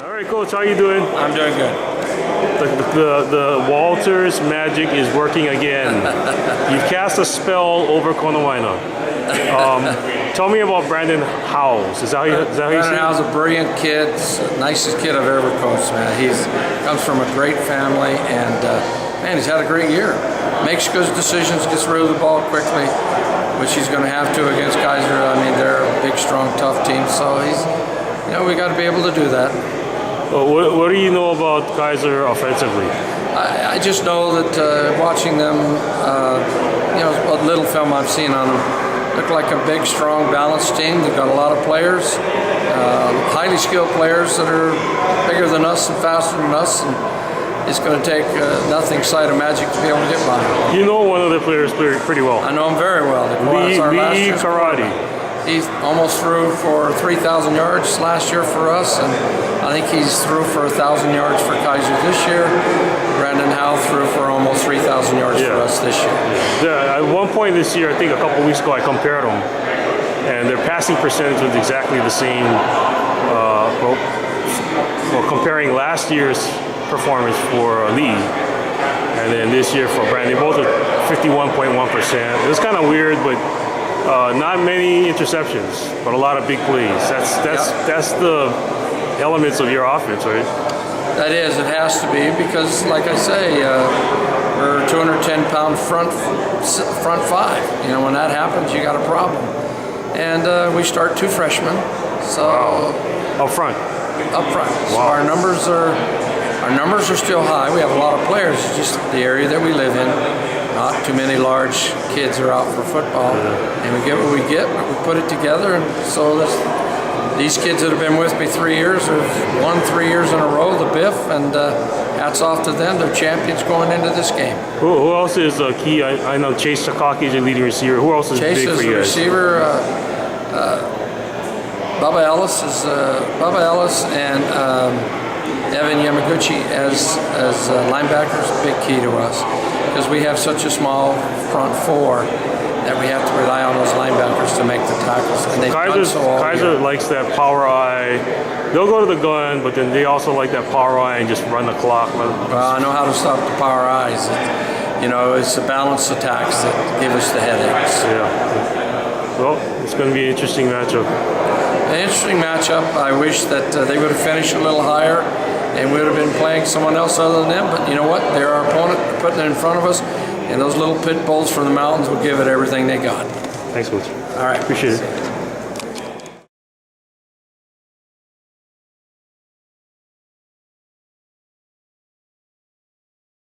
All right, Coach, how you doing? I'm doing good. The Walters magic is working again. You've cast a spell over Konawaena. Tell me about Brandon Howes. Is that how you see Brandon it? Howes is a brilliant kid, nicest kid I've ever coached, man. He comes from a great family, and man, he's had a great year. Makes good decisions, gets rid of the ball quickly, which he's going to have to against Kaiser. I mean, they're a big, strong, tough team, so we got to be able to do that. What do you know about Kaiser offensively? I just know that watching them, what little film I've seen on them, look like a big, strong, balanced team. They've got a lot of players, highly skilled players that are bigger than us and faster than us, and it's going to take nothing side of magic to be able to get by. You know one of the players pretty well. I know him very well. Lee Karate. He's almost threw for 3,000 yards last year for us, and I think he's threw for 1,000 yards for Kaiser this year. Brandon Howe threw for almost 3,000 yards for us this year. Yeah, at one point this year, I think a couple weeks ago, I compared them, and their passing percentage was exactly the same. Well, comparing last year's performance for Lee, and then this year for Brandon, both are 51.1%. It's kind of weird, but not many interceptions, but a lot of big plays. That's the elements of your offense, right? That is, it has to be, because like I say, we're 210-pound front five. When that happens, you got a problem. And we start 2 freshmen, so Up front. So our numbers are still high. We have a lot of players. It's just the area that we live in. Not too many large kids are out for football, and we get what we get, but we put it together. And so these kids that have been with me 3 years have won 3 years in a row, the Biff, and hats off to them. They're champions going into this game. Who else is key? I know Chase Sakaki is your leading receiver. Who else is big for you guys? Chase is the receiver. Bubba Ellis and Evan Yamaguchi as linebackers, a big key to us, because we have such a small front four that we have to rely on those linebackers to make the tackles. And Kaiser likes that power eye. They'll go to the gun, but then they also like that power eye and just run the clock. Well, I know how to stop the power eyes. It's the balanced attacks that give us the headaches. Yeah. Well, it's going to be an interesting matchup. An interesting matchup. I wish that they would have finished a little higher and we would have been playing someone else other than them. But you know what? They're our opponent. They're putting it in front of us. And those little pit bulls from the mountains will give it everything they got. Thanks, Coach. All right. Appreciate it.